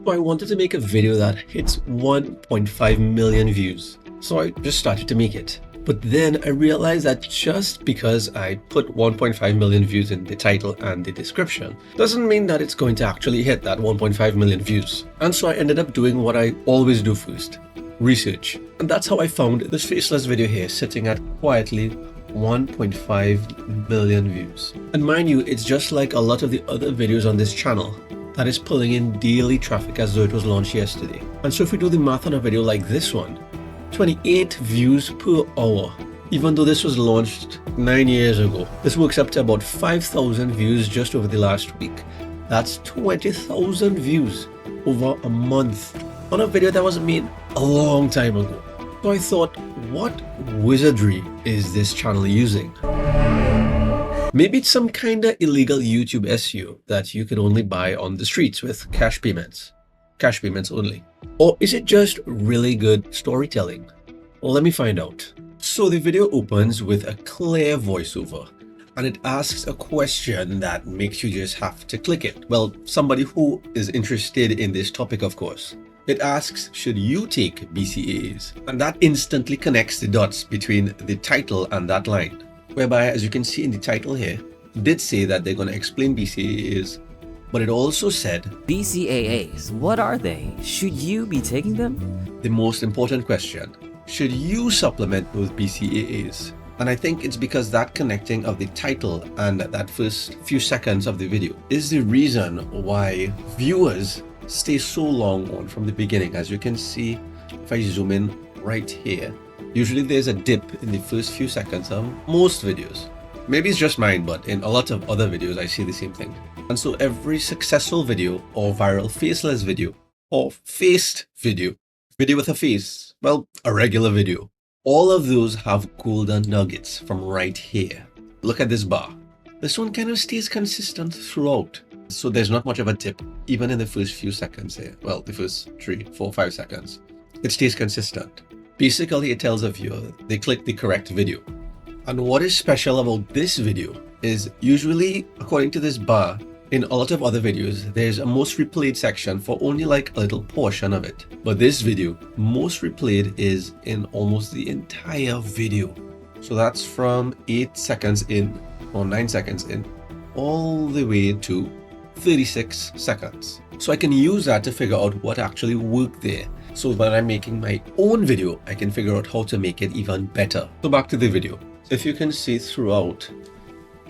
So I wanted to make a video that hits 1.5 million views. So I just started to make it. But then I realized that just because I put 1.5 million views in the title and the description doesn't mean that it's going to actually hit that 1.5 million views. And so I ended up doing what I always do first: research. And that's how I found this faceless video here, sitting at quietly 1.5 million views. And mind you, it's just like a lot of the other videos on this channel that is pulling in daily traffic as though it was launched yesterday. And so if we do the math on a video like this one, 28 views per hour, even though this was launched 9 years ago, this works up to about 5,000 views just over the last week. That's 20,000 views over a month on a video that was made a long time ago. So I thought, what wizardry is this channel using? Maybe it's some kind of illegal YouTube SEO that you can only buy on the streets with cash payments only. Or is it just really good storytelling? Well, let me find out. So the video opens with a clear voiceover, and it asks a question that makes you just have to click it. Well, somebody who is interested in this topic, of course. It asks, should you take BCAAs? And that instantly connects the dots between the title and that line. Whereby, as you can see in the title here, it did say that they're going to explain BCAAs, but it also said, BCAAs, what are they? Should you be taking them? The most important question: should you supplement with BCAAs? And I think it's because that connecting of the title and that first few seconds of the video is the reason why viewers stay so long on from the beginning. As you can see, if I zoom in right here, usually there's a dip in the first few seconds of most videos. Maybe it's just mine, but in a lot of other videos I see the same thing. And so every successful video or viral faceless video or faced video with a face, well, a regular video, all of those have golden nuggets from right here. Look at this bar. This one kind of stays consistent throughout. So there's not much of a dip, even in the first few seconds here. Well, the first 3, 4, 5 seconds. It stays consistent. Basically, it tells a viewer they clicked the correct video. And what is special about this video is usually, according to this bar, in a lot of other videos, there's a most replayed section for only like a little portion of it. But this video, most replayed is in almost the entire video. So that's from 8 seconds in or 9 seconds in all the way to 36 seconds. So I can use that to figure out what actually worked there. So when I'm making my own video, I can figure out how to make it even better. So back to the video. If you can see throughout,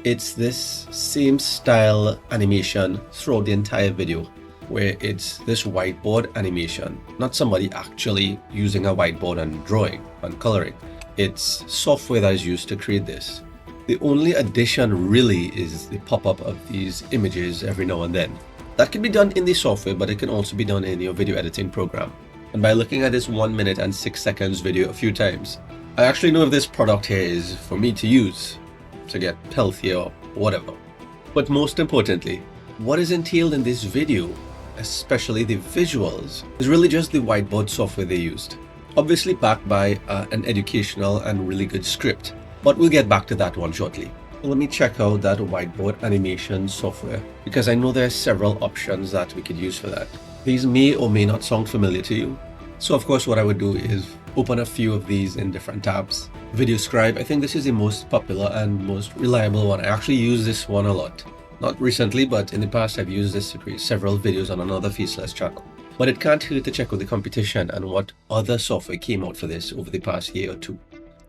it's this same style animation throughout the entire video, where it's this whiteboard animation, not somebody actually using a whiteboard and drawing and coloring. It's software that is used to create this. The only addition really is the pop-up of these images every now and then. That can be done in the software, but it can also be done in your video editing program. And by looking at this 1 minute and 6 seconds video a few times, I actually know if this product here is for me to use to get healthier or whatever. But most importantly, what is entailed in this video, especially the visuals, is really just the whiteboard software they used. Obviously backed by an educational and really good script, but we'll get back to that one shortly. Let me check out that whiteboard animation software, because I know there are several options that we could use for that. These may or may not sound familiar to you. So of course what I would do is open a few of these in different tabs. Video Scribe, I think this is the most popular and most reliable one. I actually use this one a lot. Not recently, but in the past I've used this to create several videos on another Faceless channel. But it can't hurt to check out the competition and what other software came out for this over the past year or two.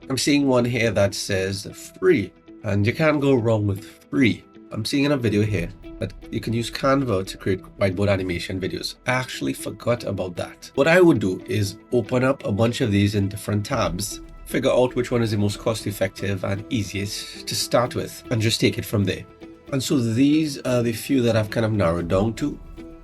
I'm seeing one here that says free, and you can't go wrong with free. I'm seeing in a video here that you can use Canva to create whiteboard animation videos. I actually forgot about that. What I would do is open up a bunch of these in different tabs, figure out which one is the most cost effective and easiest to start with, and just take it from there. And so these are the few that I've kind of narrowed down to.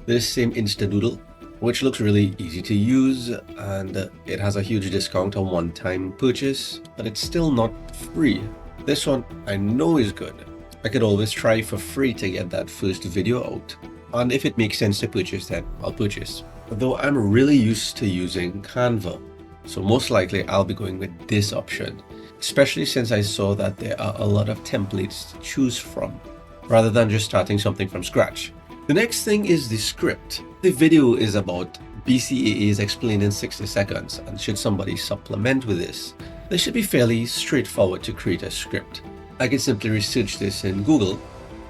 This same Instadoodle, which looks really easy to use, and it has a huge discount on one-time purchase, but it's still not free. This one I know is good. I could always try for free to get that first video out, and if it makes sense to purchase, then I'll purchase. Though I'm really used to using Canva, so most likely I'll be going with this option, especially since I saw that there are a lot of templates to choose from, rather than just starting something from scratch. The next thing is the script. The video is about BCAAs explained in 60 seconds, and should somebody supplement with this, this should be fairly straightforward to create a script. I can simply research this in Google.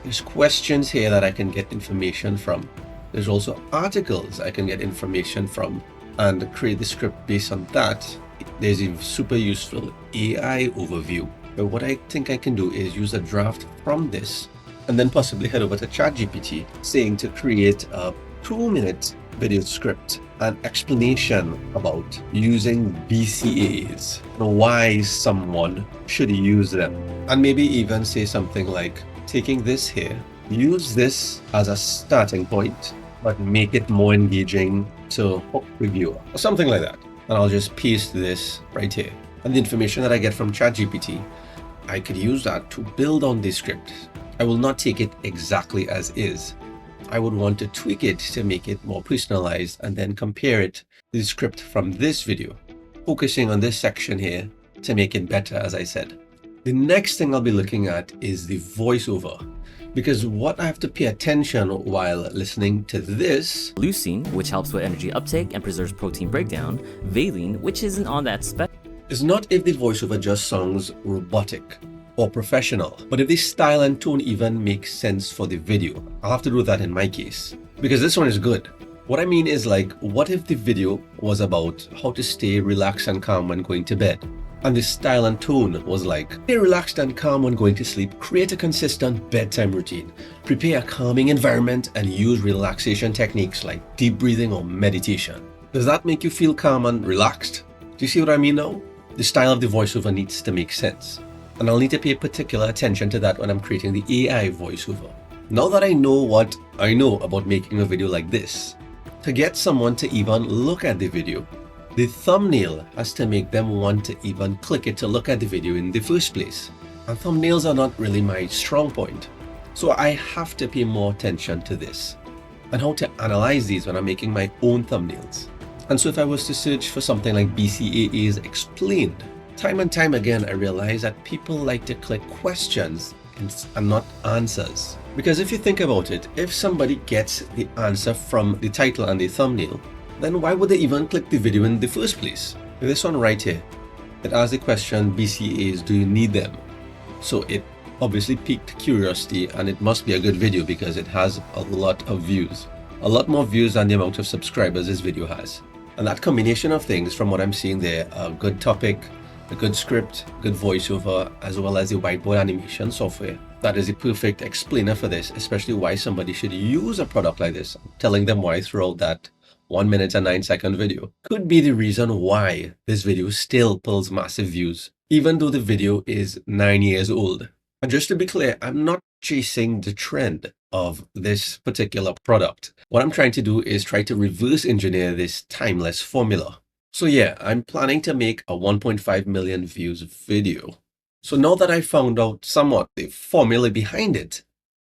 There's questions here that I can get information from. There's also articles I can get information from and create the script based on that. There's a super useful AI overview. But what I think I can do is use a draft from this and then possibly head over to ChatGPT saying to create a 2-minute video script, an explanation about using BCAAs and why someone should use them. And maybe even say something like, taking this here, use this as a starting point, but make it more engaging to hook the viewer, or something like that. And I'll just paste this right here. And the information that I get from ChatGPT, I could use that to build on the script. I will not take it exactly as is. I would want to tweak it to make it more personalized and then compare it to the script from this video, focusing on this section here to make it better, as I said. The next thing I'll be looking at is the voiceover, because what I have to pay attention while listening to this: leucine, which helps with energy uptake and preserves protein breakdown, valine, which isn't on that spec, is not if the voiceover just sounds robotic or professional, but if the style and tone even makes sense for the video. I'll have to do that in my case, because this one is good. What I mean is, like, what if the video was about how to stay relaxed and calm when going to bed? And the style and tone was like, stay relaxed and calm when going to sleep, create a consistent bedtime routine, prepare a calming environment, and use relaxation techniques like deep breathing or meditation. Does that make you feel calm and relaxed? Do you see what I mean now? The style of the voiceover needs to make sense. And I'll need to pay particular attention to that when I'm creating the AI voiceover. Now that I know what I know about making a video like this, to get someone to even look at the video, the thumbnail has to make them want to even click it to look at the video in the first place. And thumbnails are not really my strong point. So I have to pay more attention to this and how to analyze these when I'm making my own thumbnails. And so if I was to search for something like BCAAs explained, time and time again, I realize that people like to click questions and not answers. Because if you think about it, if somebody gets the answer from the title and the thumbnail, then why would they even click the video in the first place? This one right here, it asks the question, BCAAs, do you need them? So it obviously piqued curiosity, and it must be a good video because it has a lot of views. A lot more views than the amount of subscribers this video has. And that combination of things, from what I'm seeing there, a good topic, a good script, good voiceover, as well as the whiteboard animation software, that is a perfect explainer for this, especially why somebody should use a product like this. Telling them why throughout that 1 minute and 9-second video could be the reason why this video still pulls massive views, even though the video is 9 years old. And just to be clear, I'm not chasing the trend of this particular product. What I'm trying to do is try to reverse engineer this timeless formula. So yeah, I'm planning to make a 1.5 million views video. So now that I found out somewhat the formula behind it,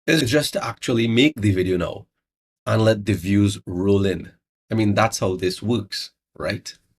is just to actually make the video now and let the views roll in. I mean, that's how this works, right?